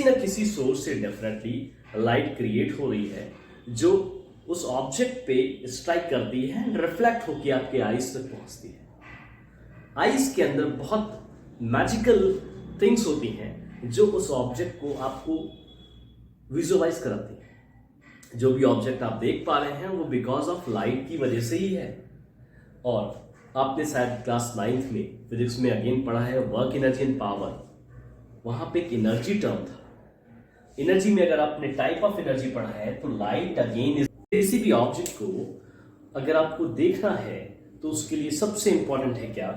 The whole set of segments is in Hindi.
किसी न किसी सोर्स से डेफिनेटली लाइट क्रिएट हो रही है जो उस ऑब्जेक्ट पे स्ट्राइक करती है एंड रिफ्लेक्ट होकर आपके आईज तक पहुंचती है। आईज के अंदर बहुत मैजिकल थिंग्स होती हैं जो उस ऑब्जेक्ट को आपको विजुअलाइज कराती है। जो भी ऑब्जेक्ट आप देख पा रहे हैं वो बिकॉज ऑफ लाइट की वजह से ही है। और आपने शायद क्लास 9th में फिजिक्स में अगेन पढ़ा है वर्क एनर्जी एंड पावर। वहां पे एक एनर्जी टर्म था। एनर्जी में अगर आपने टाइप ऑफ एनर्जी पढ़ा है तो लाइट अगेन किसी भी ऑब्जेक्ट को अगर आपको देखना है तो उसके लिए सबसे इंपॉर्टेंट है क्या,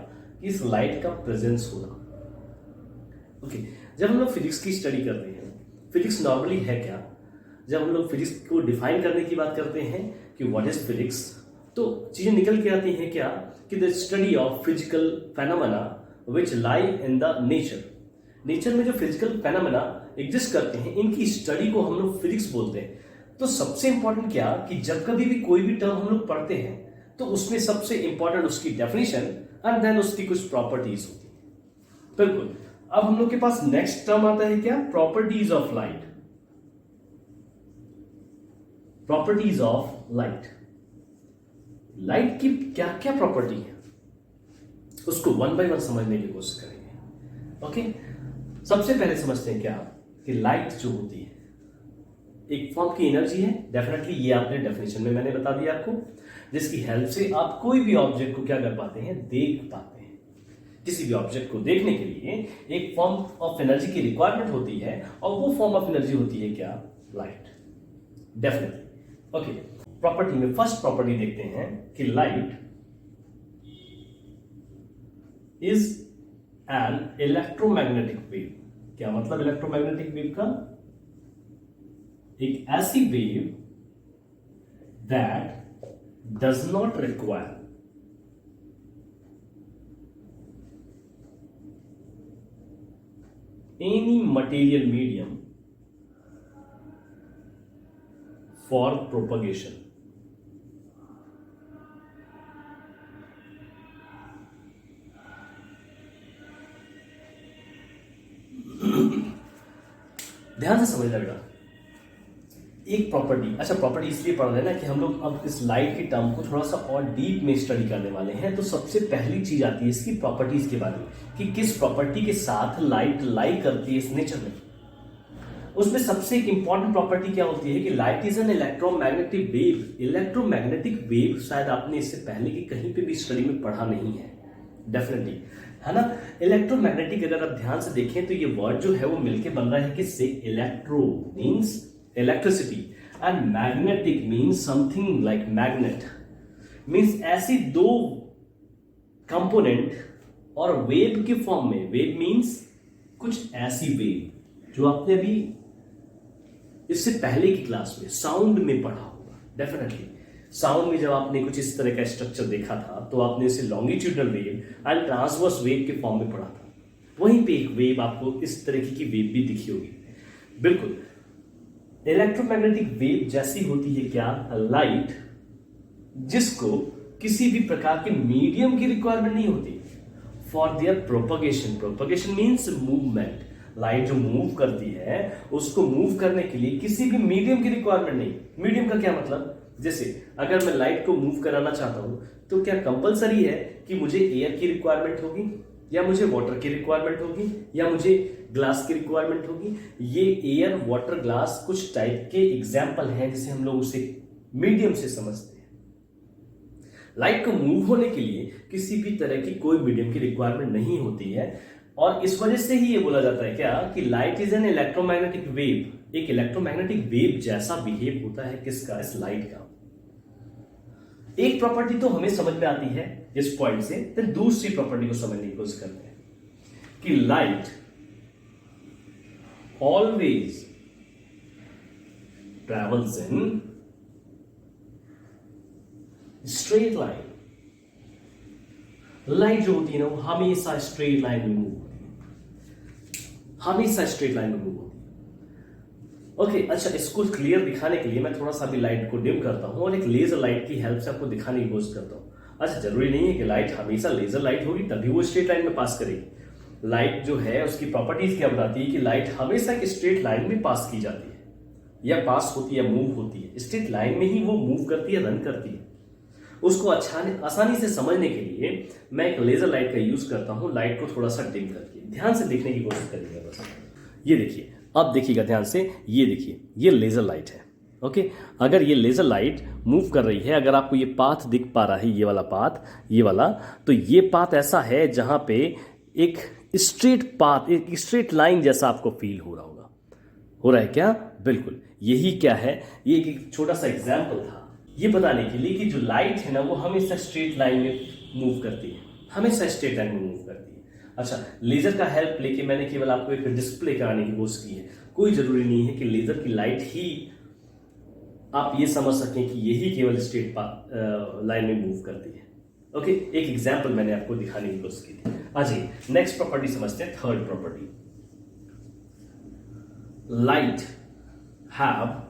कि इस लाइट का प्रेजेंस होना। ओके, जब हम लोग फिजिक्स की स्टडी करते हैं, फिजिक्स नॉर्मली है क्या, जब हम लोग फिजिक्स को डिफाइन करने की बात करते हैं कि व्हाट इज फिजिक्स, तो चीजें निकल के आती हैं क्या, कि the study of physical phenomena which lie in the nature. Nature में जो फिजिकल फेनोमेना एग्जिस्ट करते हैं इनकी स्टडी को हम लोग फिजिक्स बोलते हैं। तो सबसे इंपॉर्टेंट क्या, कि जब कभी भी कोई भी टर्म हम लोग पढ़ते हैं तो उसमें सबसे इंपॉर्टेंट उसकी डेफिनेशन एंड देन उसकी कुछ प्रॉपर्टीज होती है। बिल्कुल। अब हम लोग के पास नेक्स्ट टर्म आता है क्या, properties of light. Properties of light, light की क्या क्या प्रॉपर्टी है उसको वन बाय वन समझने की कोशिश करेंगे। ओके, सबसे पहले समझते हैं क्या, कि लाइट जो होती है एक फॉर्म की एनर्जी है। डेफिनेटली ये आपने डेफिनेशन में मैंने बता दिया आपको, जिसकी हेल्प से आप कोई भी ऑब्जेक्ट को क्या कर पाते हैं, देख पाते हैं। किसी भी ऑब्जेक्ट को देखने के लिए एक फॉर्म ऑफ एनर्जी की रिक्वायरमेंट होती है और वो फॉर्म ऑफ एनर्जी होती है क्या, लाइट। डेफिनेटली। ओके, प्रॉपर्टी में फर्स्ट प्रॉपर्टी देखते हैं कि light is an electromagnetic wave. क्या मतलब इलेक्ट्रोमैग्नेटिक वेव का, एक ऐसी wave that does not require any material medium for propagation. ध्यान से समझना बेटा, एक प्रॉपर्टी, अच्छा प्रॉपर्टी इसलिए पढ़ रहे हैं ना कि हम लोग अब इस लाइट के टर्म को थोड़ा सा और डीप में स्टडी करने वाले हैं। तो सबसे पहली चीज आती है इसकी प्रॉपर्टीज के बारे में, कि किस प्रॉपर्टी के साथ लाइट लाई करती है इस नेचर में। उसमें सबसे एक इंपॉर्टेंट प्रॉपर्टी क्या होती है, कि light is an electromagnetic wave. Electromagnetic wave शायद आपने इससे पहले की कहीं पे भी स्टडी में पढ़ा नहीं है, डेफिनेटली, है ना। इलेक्ट्रोमैग्नेटिक अगर आप ध्यान से देखें तो ये वर्ड जो है वो मिलके बन रहा है किससे, electro means electricity and magnetic means something like magnet. Means ऐसी दो कंपोनेंट और वेव के फॉर्म में, वेव मीन्स कुछ ऐसी वेव जो आपने अभी इससे पहले की क्लास में साउंड में पढ़ा होगा। डेफिनेटली साउंड में जब आपने कुछ इस तरह का स्ट्रक्चर देखा था तो आपने इसे longitudinal wave and transverse wave के फॉर्म में पढ़ा था। वहीं पे एक वेव आपको इस तरह की वेव भी दिखी होगी। बिल्कुल, इलेक्ट्रोमैग्नेटिक वेव जैसी होती है क्या, लाइट, जिसको किसी भी प्रकार के मीडियम की रिक्वायरमेंट नहीं होती for their propagation. Propagation means movement. Light जो मूव करती है उसको मूव करने के लिए किसी भी मीडियम की रिक्वायरमेंट नहीं। मीडियम का क्या मतलब, जैसे अगर मैं लाइट को मूव कराना चाहता हूं तो क्या कंपलसरी है कि मुझे एयर की रिक्वायरमेंट होगी, या मुझे वाटर की रिक्वायरमेंट होगी, या मुझे ग्लास की रिक्वायरमेंट होगी। ये एयर, वाटर, ग्लास कुछ टाइप के एग्जाम्पल हैं जिसे हम लोग उसे मीडियम से समझते हैं। लाइट को मूव होने के लिए किसी भी तरह की कोई मीडियम की रिक्वायरमेंट नहीं होती है, और इस वजह से ही ये बोला जाता है क्या, कि light is an electromagnetic wave. एक इलेक्ट्रोमैग्नेटिक वेव जैसा बिहेव होता है किसका, इस लाइट का। एक प्रॉपर्टी तो हमें समझ में आती है इस पॉइंट से, फिर दूसरी प्रॉपर्टी को समझने की कोशिश करते हैं कि light always travels in straight line. Light जो होती है ना वो हमेशा स्ट्रेट लाइन में मूव होती है, हमेशा स्ट्रेट लाइन में मूव होती है। ओके, अच्छा इसको क्लियर दिखाने के लिए मैं थोड़ा सा भी लाइट को डिम करता हूं और एक लेजर लाइट की हेल्प से आपको दिखाने की कोशिश करता हूं। अच्छा, जरूरी नहीं है कि लाइट हमेशा लेजर लाइट होगी तभी वो स्ट्रेट लाइन में पास करेगी। लाइट जो है उसकी प्रॉपर्टीज क्या बताती है कि लाइट हमेशा एक स्ट्रेट लाइन में पास की जाती है, या पास होती है, मूव होती है, स्ट्रेट लाइन में ही वो मूव करती है, रन करती है। उसको आसानी से समझने के लिए मैं एक लेजर लाइट का यूज करता हूं, लाइट को थोड़ा सा डिम करके। ध्यान से देखने की कोशिश करिएगा बस। ये देखिए, अब देखिएगा ध्यान से, ये देखिए, ये लेजर लाइट है। ओके, अगर ये लेजर लाइट मूव कर रही है, अगर आपको ये पाथ दिख पा रहा है, ये वाला पाथ, ये वाला, तो ये पाथ ऐसा है जहां पे एक स्ट्रेट पाथ, एक स्ट्रेट लाइन जैसा आपको फील हो रहा होगा। हो रहा है क्या? बिल्कुल। यही क्या है, ये एक छोटा सा एग्जाम्पल था ये बताने के लिए कि जो लाइट है ना वो हमेशा स्ट्रेट लाइन में मूव करती है, हमेशा स्ट्रेट लाइन में मूव करती है। अच्छा, लेजर का हेल्प लेके मैंने केवल आपको एक डिस्प्ले कराने की कोशिश की है। कोई जरूरी नहीं है कि लेजर की लाइट ही आप ये समझ सकें कि यही केवल स्ट्रेट लाइन में मूव करती है। ओके, एक एग्जाम्पल मैंने आपको दिखाने की कोशिश की थी। आइए नेक्स्ट प्रॉपर्टी समझते हैं, third property. Light have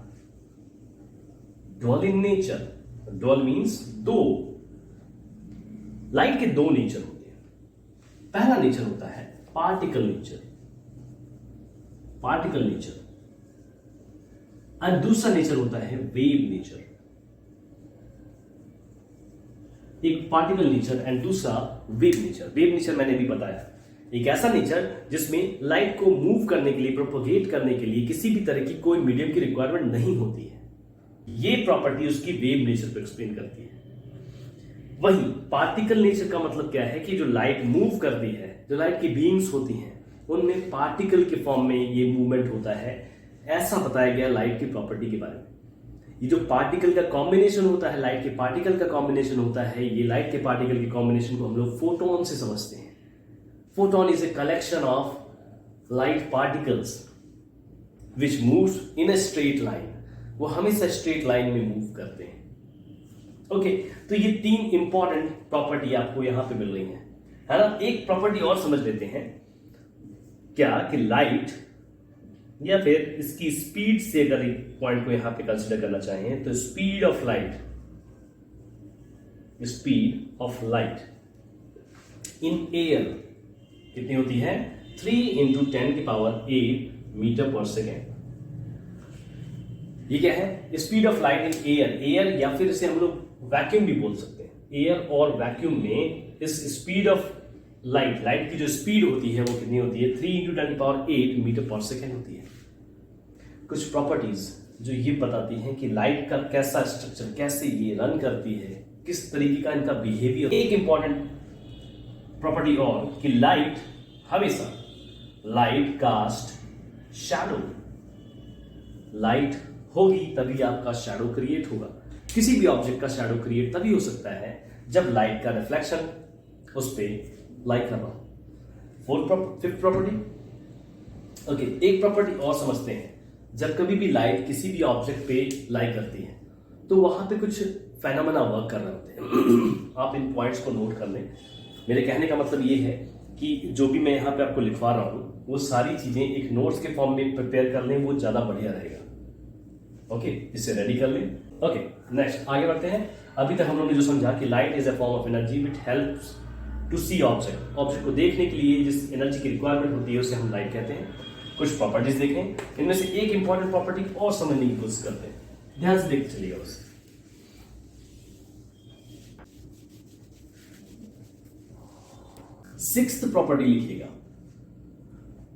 dual in nature. Dual means दो। लाइट के दो नेचर होते हैं। पहला नेचर होता है पार्टिकल नेचर, पार्टिकल नेचर, और दूसरा नेचर होता है वेव नेचर। एक पार्टिकल नेचर एंड दूसरा वेव नेचर। वेव नेचर मैंने भी बताया, एक ऐसा नेचर जिसमें लाइट को मूव करने के लिए, प्रोपोगेट करने के लिए किसी भी तरह की कोई मीडियम की रिक्वायरमेंट नहीं होती है। ये प्रॉपर्टी उसकी वेव नेचर को एक्सप्लेन करती है। वही पार्टिकल नेचर का मतलब क्या है कि जो लाइट मूव करती है, जो लाइट की बीम्स होती हैं, उनमें पार्टिकल के फॉर्म में ये मूवमेंट होता है, ऐसा बताया गया लाइट की प्रॉपर्टी के बारे में। ये जो पार्टिकल का कॉम्बिनेशन होता है, लाइट के पार्टिकल का कॉम्बिनेशन होता है, ये लाइट के पार्टिकल के कॉम्बिनेशन को हम लोग फोटोन से समझते हैं। Photon is a collection of light particles which moves in a straight line. वो हमेशा स्ट्रेट लाइन में मूव करते हैं। ओके, तो ये तीन इंपॉर्टेंट प्रॉपर्टी आपको यहां पे मिल रही है ना। एक प्रॉपर्टी और समझ लेते हैं, क्या कि लाइट या फिर इसकी स्पीड से अगर एक पॉइंट को यहां पे कंसीडर करना चाहें तो speed of light, speed of light in air कितनी होती है? 3 × 10⁸ मीटर पर सेकेंड। ये क्या है? Speed of light in air. Air या फिर इसे हम लोग वैक्यूम भी बोल सकते हैं। एयर और वैक्यूम में इस स्पीड ऑफ लाइट, लाइट की जो स्पीड होती है वो कितनी होती है? 3 × 10⁸ मीटर पर सेकेंड होती है। कुछ प्रॉपर्टीज जो ये बताती हैं कि लाइट का कैसा स्ट्रक्चर, कैसे ये रन करती है, किस तरीके का इनका बिहेवियर। एक इंपॉर्टेंट प्रॉपर्टी और कि लाइट हमेशा, लाइट कास्ट शैडो। लाइट होगी तभी आपका शैडो क्रिएट होगा। किसी भी ऑब्जेक्ट का शैडो क्रिएट तभी हो सकता है जब लाइट का रिफ्लेक्शन उस पे लाइक कर रहा हो। Fifth property. ओके, एक प्रॉपर्टी और समझते हैं। जब कभी भी लाइट किसी भी ऑब्जेक्ट पे लाइक करती है तो वहां पे कुछ फेनोमेना वर्क कर रहे होते हैं। आप इन पॉइंट्स को नोट कर लें। मेरे कहने का मतलब ये है कि जो भी मैं यहाँ पे आपको लिखवा रहा हूँ वो सारी चीजें एक नोट्स के फॉर्म में प्रिपेयर कर लें, वो ज्यादा बढ़िया रहेगा। ओके, इसे रेडी कर लें। ओके, नेक्स्ट आगे बढ़ते हैं। अभी तक हम लोगों ने जो समझा कि light is a form of energy which helps to see object. Object को देखने के लिए जिस एनर्जी की रिक्वायरमेंट होती है उसे हम लाइट कहते हैं। कुछ प्रॉपर्टीज देखें, इनमें से एक इंपॉर्टेंट प्रॉपर्टी और समझने की कोशिश करते हैं। ध्यान से देखते चलिएगा बस। सिक्स्थ प्रॉपर्टी लिखिएगा,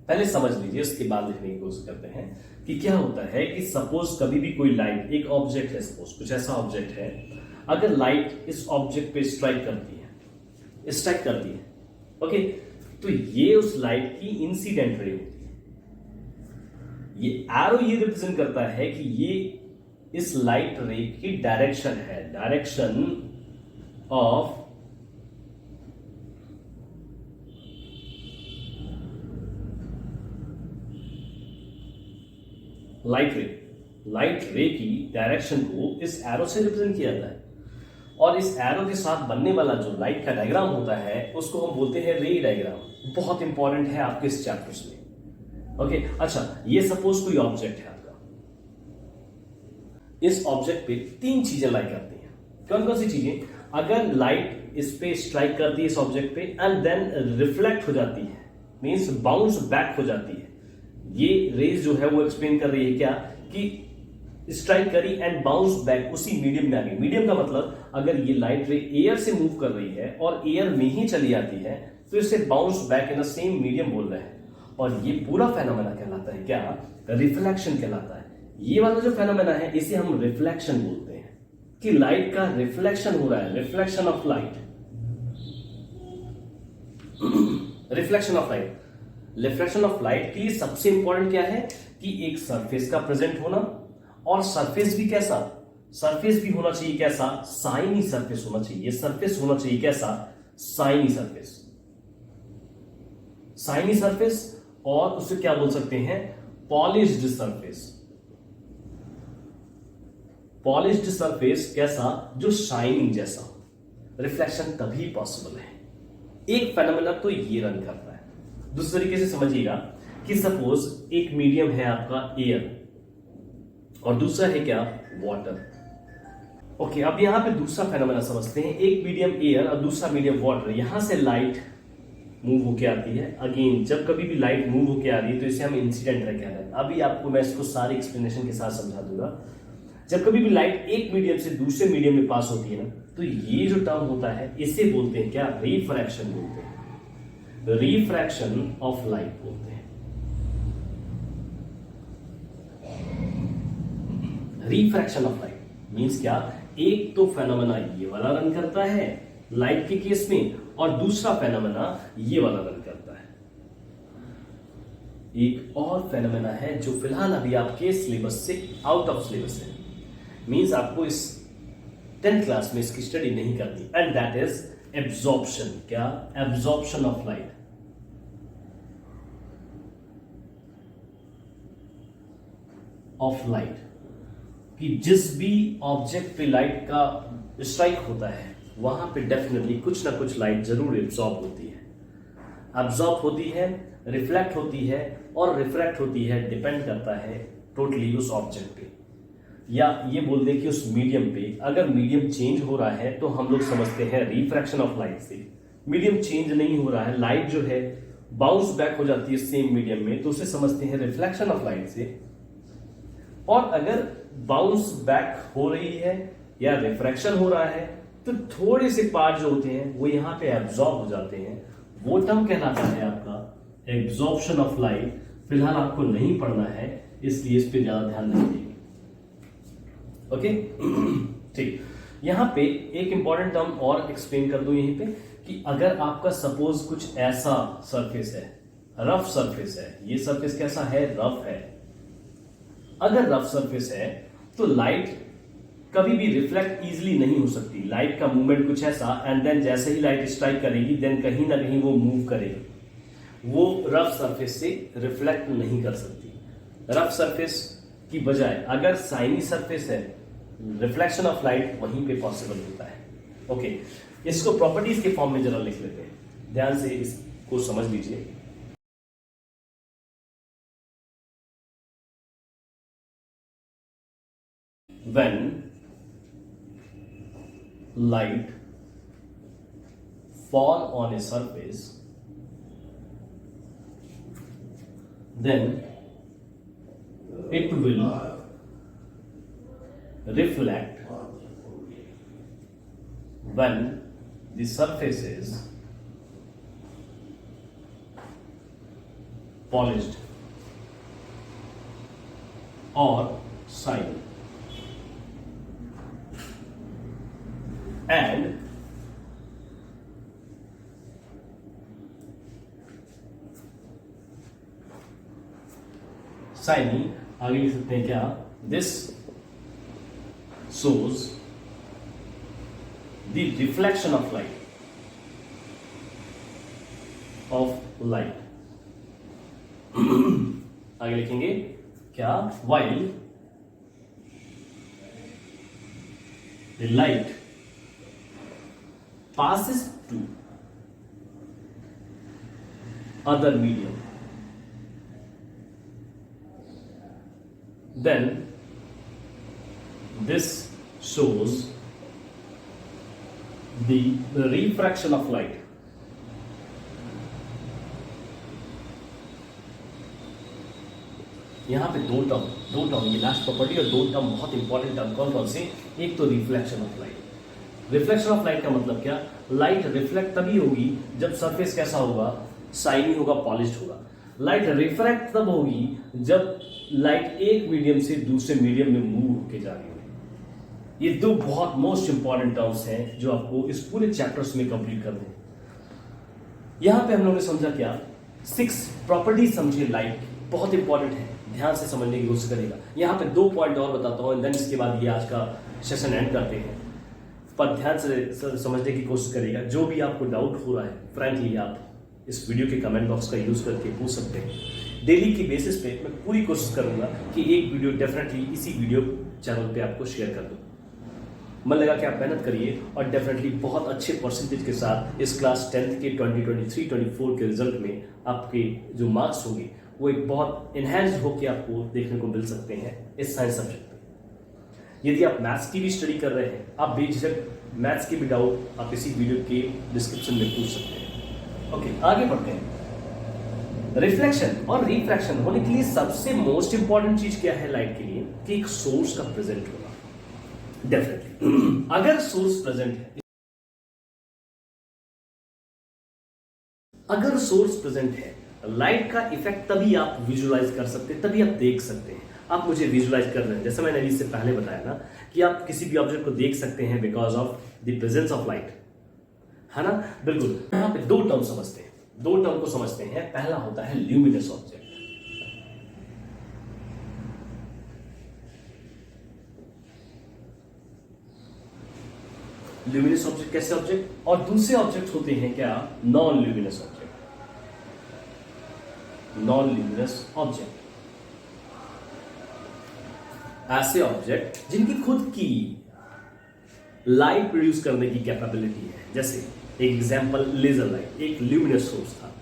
पहले समझ लीजिए उसके बाद लिखने की कोशिश करते हैं कि क्या होता है कि सपोज कभी भी कोई लाइट, एक ऑब्जेक्ट है, सपोज कुछ ऐसा ऑब्जेक्ट है, अगर लाइट इस ऑब्जेक्ट पे स्ट्राइक करती है, ओके, तो ये उस लाइट की इंसिडेंट रे होती है। ये एरो ये रिप्रेजेंट करता है कि ये इस लाइट रे की डायरेक्शन है, डायरेक्शन ऑफ लाइट रे। लाइट रे की डायरेक्शन को इस एरो से रिप्रेजेंट किया जाता है, और इस एरो के साथ बनने वाला जो लाइट का डायग्राम होता है उसको हम बोलते हैं रे डायग्राम। बहुत इंपॉर्टेंट है आपके इस चैप्टर्स में। ओके, अच्छा, ये सपोज कोई ऑब्जेक्ट है आपका, इस ऑब्जेक्ट पे तीन चीजें लाइक करती हैं। कौन कौन सी चीजें? अगर लाइट इस पे स्ट्राइक करती है इस ऑब्जेक्ट पे एंड देन रिफ्लेक्ट हो जाती है, मीन्स बाउंस बैक हो जाती है। ये रेज जो है वो एक्सप्लेन कर रही है क्या कि स्ट्राइक करी एंड बाउंस बैक उसी मीडियम में आ गई। मीडियम का मतलब अगर ये लाइट रे एयर से मूव कर रही है और एयर में ही चली आती है तो इसे bounce back in the same medium बोल रहे हैं। और ये पूरा फेनोमेना कहलाता है क्या, रिफ्लेक्शन कहलाता है। ये वाला जो फेनोमेना है इसे हम रिफ्लेक्शन बोलते हैं कि लाइट का रिफ्लेक्शन हो रहा है, reflection of light. Reflection of light, reflection of light के लिए सबसे इंपॉर्टेंट क्या है कि एक सरफेस का प्रेजेंट होना, और सरफेस भी कैसा, सरफेस भी होना चाहिए कैसा, साइनी सरफेस होना चाहिए। सरफेस होना चाहिए कैसा, साइनी सरफेस। साइनी सरफेस, और उसे क्या बोल सकते हैं, पॉलिश्ड सरफेस। पॉलिश्ड सरफेस कैसा, जो शाइनिंग जैसा। रिफ्लेक्शन तभी पॉसिबल है। एक फेनोमेना तो ये रन करता है। दूसरे तरीके से समझिएगा कि सपोज एक मीडियम है आपका एयर और दूसरा है क्या, वाटर। ओके, अब यहां पे दूसरा फेनोमेना समझते हैं। एक मीडियम एयर और दूसरा मीडियम वाटर। यहां से लाइट मूव होके आती है। अगेन जब कभी भी लाइट मूव होके आ रही है तो इसे हम इंसिडेंट रे कहते हैं। अभी आपको मैं इसको सारे एक्सप्लेनेशन के साथ समझा दूंगा। जब कभी भी लाइट एक मीडियम से दूसरे मीडियम में पास होती है ना, तो ये जो टर्म होता है इसे बोलते हैं क्या, रिफ्रैक्शन बोलते हैं। रिफ्रैक्शन ऑफ लाइट बोलते हैं। रिफ्रैक्शन ऑफ लाइट मींस क्या, एक तो फेनोमेना ये वाला रन करता है लाइट के केस में, और दूसरा फेनोमेना ये वाला रन करता है। एक और फेनोमेना है जो फिलहाल अभी आपके सिलेबस से आउट ऑफ सिलेबस है, मींस आपको इस 10th क्लास में इसकी स्टडी नहीं करनी, एंड दैट इज एब्जॉर्प्शन। क्या, absorption of light. Of light कि जिस भी ऑब्जेक्ट पे लाइट का स्ट्राइक होता है वहां पे डेफिनेटली कुछ ना कुछ लाइट जरूर एब्जॉर्ब होती है। एब्जॉर्ब होती है, रिफ्लेक्ट होती है और रिफ्रैक्ट होती है, डिपेंड करता है टोटली उस ऑब्जेक्ट पे, या ये बोल दें कि उस मीडियम पे। अगर मीडियम चेंज हो रहा है तो हम लोग समझते हैं रिफ्रैक्शन ऑफ लाइट से। मीडियम चेंज नहीं हो रहा है, लाइट जो है बाउंस बैक हो जाती है सेम मीडियम में, तो उसे समझते हैं रिफ्लेक्शन ऑफ लाइट से। और अगर बाउंस बैक हो रही है या रिफ्रैक्शन हो रहा है तो थोड़े से पार्ट जो होते हैं वो यहां पे एब्जॉर्ब हो जाते हैं। वो टर्म कहलाता है आपका एब्जॉर्प्शन ऑफ लाइट। फिलहाल आपको नहीं पढ़ना है इसलिए इस पे ज्यादा ध्यान नहीं देंगे। ओके ठीक, यहां पे एक इंपॉर्टेंट टर्म और एक्सप्लेन कर दूं यहीं पे कि अगर आपका सपोज कुछ ऐसा सरफेस है, रफ सरफेस है, ये सरफेस कैसा है, रफ है। अगर रफ सरफेस है तो लाइट कभी भी रिफ्लेक्ट इजीली नहीं हो सकती। लाइट का मूवमेंट कुछ ऐसा, एंड देन जैसे ही लाइट स्ट्राइक करेगी देन कहीं ना कहीं वो मूव करेगी। वो रफ सरफेस से रिफ्लेक्ट नहीं कर सकती। रफ सरफेस की बजाय अगर साइनी सरफेस है, रिफ्लेक्शन ऑफ लाइट वहीं पे पॉसिबल होता है। ओके, इसको प्रॉपर्टीज के फॉर्म में जरा लिख लेते हैं, ध्यान से इसको समझ लीजिए। When light fall on a surface, then it will reflect when the surface is polished or shiny. And shiny, आगे लिख सकते हैं क्या, this shows the reflection of light आगे लिखेंगे क्या, while the light passes to other medium, then this shows the refraction of light. यहाँ पे दो टर्म ये लास्ट प्रॉपर्टी और दो टर्म बहुत इंपॉर्टेंट टर्म कौन कौन से, एक तो reflection of light. Reflection of light का मतलब क्या, लाइट रिफ्लेक्ट तभी होगी जब सरफेस कैसा होगा, शाइनी होगा, पॉलिश्ड होगा। लाइट रिफ्रैक्ट तब होगी जब लाइट एक मीडियम से दूसरे मीडियम में मूव होके जा रही होगी। ये दो बहुत मोस्ट इंपॉर्टेंट टर्म्स हैं जो आपको इस पूरे चैप्टर्स में कंप्लीट करने हैं। यहां पे हम लोगों ने समझा क्या, 6 प्रॉपर्टीज समझे लाइट की, बहुत इंपॉर्टेंट है, ध्यान से समझने की कोशिश करेगा। यहां पे 2 पॉइंट और बताता हूं, देन इसके बाद ये आज का सेशन एंड करते हैं। पर ध्यान से समझने की कोशिश करेगा। जो भी आपको डाउट हो रहा है फ्रैंकली आप इस वीडियो के कमेंट बॉक्स का यूज करके पूछ सकते हैं। डेली की बेसिस पे मैं पूरी कोशिश करूंगा कि एक वीडियो डेफिनेटली इसी वीडियो चैनल पे आपको शेयर कर दूं। मन लगा कि आप मेहनत करिए और डेफिनेटली बहुत अच्छे परसेंटेज के साथ इस क्लास 10th के 2023-24 के रिजल्ट में आपके जो मार्क्स होंगे वो एक बहुत इनहेंस्ड होकर आपको देखने को मिल सकते हैं इस साइंस सब्जेक्ट में। यदि आप मैथ्स की भी स्टडी कर रहे हैं, आप बेझिझक मैथ्स के भी डाउट आप इसी वीडियो के डिस्क्रिप्शन में पूछ सकते हैं। ओके, आगे बढ़ते हैं। रिफ्लेक्शन और रिफ्रैक्शन होने के लिए सबसे मोस्ट इंपॉर्टेंट चीज क्या है लाइट के लिए, कि एक सोर्स का प्रेजेंट होगा। डेफिनेटली अगर सोर्स प्रेजेंट है, अगर सोर्स प्रेजेंट है, लाइट का इफेक्ट तभी आप विजुअलाइज कर सकते हैं, तभी आप देख सकते हैं। आप मुझे विजुअलाइज कर रहे हैं, जैसे मैंने अभी से पहले बताया ना कि आप किसी भी ऑब्जेक्ट को देख सकते हैं because of the presence of light, है ना। बिल्कुल, यहां पे 2 टर्म समझते हैं, 2 टर्म को समझते हैं। पहला होता है ल्यूमिनस ऑब्जेक्ट। ल्यूमिनस ऑब्जेक्ट कैसे ऑब्जेक्ट, और दूसरे ऑब्जेक्ट होते हैं क्या, non luminous object. Non luminous object ऐसे ऑब्जेक्ट जिनकी खुद की लाइट प्रोड्यूस करने की कैपेबिलिटी है। जैसे एक एग्जांपल, लेजर लाइट एक ल्यूमिनस सोर्स था,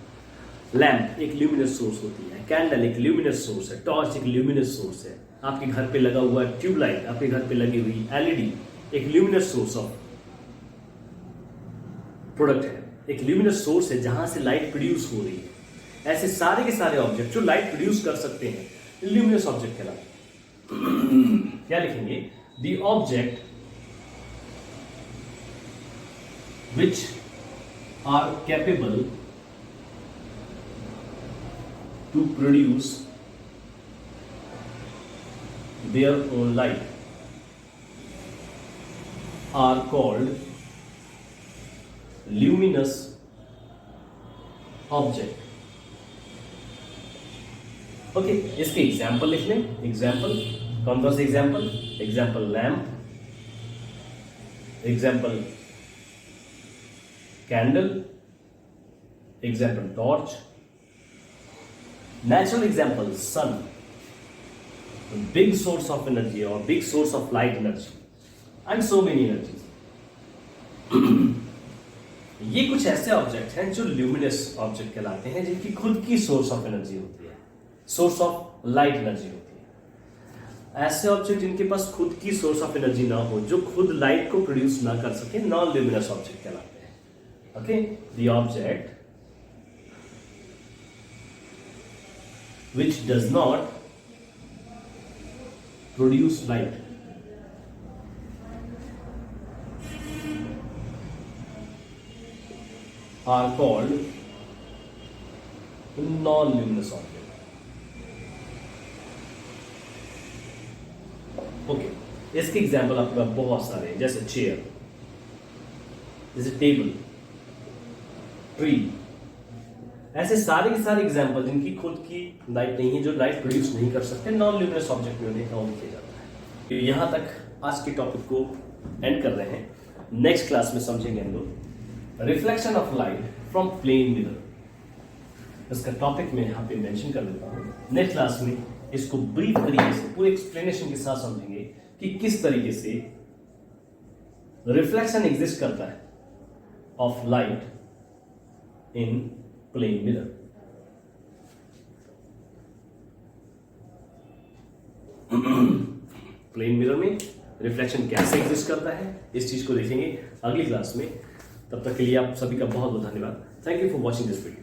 लैंप एक ल्यूमिनस सोर्स होती है, कैंडल एक ल्यूमिनस सोर्स है, टॉर्च एक ल्यूमिनस सोर्स है, आपके घर पे लगा हुआ ट्यूबलाइट, आपके घर पे लगी हुई एलईडी एक ल्यूमिनस सोर्स ऑफ प्रोडक्ट है, एक ल्यूमिनस सोर्स है जहां से लाइट प्रोड्यूस हो रही है। ऐसे सारे के सारे ऑब्जेक्ट जो लाइट प्रोड्यूस कर सकते हैं ल्यूमिनस ऑब्जेक्ट कहलाते हैं। क्या लिखेंगे, the object which are capable to produce their own light are called luminous object। Okay, इसके एग्जाम्पल लिख लें। एग्जाम्पल कौन कौन से example, example lamp, example candle, example torch, natural example sun, big source of energy और big source of light energy and so many energies. ये कुछ ऐसे ऑब्जेक्ट हैं जो ल्यूमिनस ऑब्जेक्ट कहलाते हैं, जिनकी खुद की सोर्स ऑफ एनर्जी होती है, सोर्स ऑफ लाइट एनर्जी होती है। ऐसे ऑब्जेक्ट जिनके पास खुद की सोर्स ऑफ एनर्जी ना हो, जो खुद लाइट को प्रोड्यूस ना कर सके, नॉन ल्यूमिनस ऑब्जेक्ट कहलाते हैं। Okay, the object which does not produce light are called non-luminous object। Okay, इसके एग्जाम्पल आपके पास बहुत सारे हैं, जैसे चेयर, जैसे टेबल, ट्री, ऐसे सारे के सारे एग्जाम्पल जिनकी खुद की लाइट नहीं है, जो लाइट प्रोड्यूस नहीं कर सकते, नॉन ल्यूमिनस ऑब्जेक्ट में उन्हें काउंट किया जाता है। तो यहां तक आज के टॉपिक को एंड कर रहे हैं। नेक्स्ट क्लास में समझेंगे हम लोग reflection of light from plane mirror. इसका टॉपिक मैं यहाँ पे मेंशन कर देता हूँ। नेक्स्ट क्लास में इसको ब्रीफ तरीके से पूरे एक्सप्लेनेशन के साथ समझेंगे कि किस तरीके से रिफ्लेक्शन एग्जिस्ट करता है of light in plane mirror. Plane mirror में रिफ्लेक्शन कैसे एग्जिस्ट करता है, इस चीज को देखेंगे अगली क्लास में। तब तक के लिए आप सभी का बहुत बहुत धन्यवाद। Thank you for watching this video.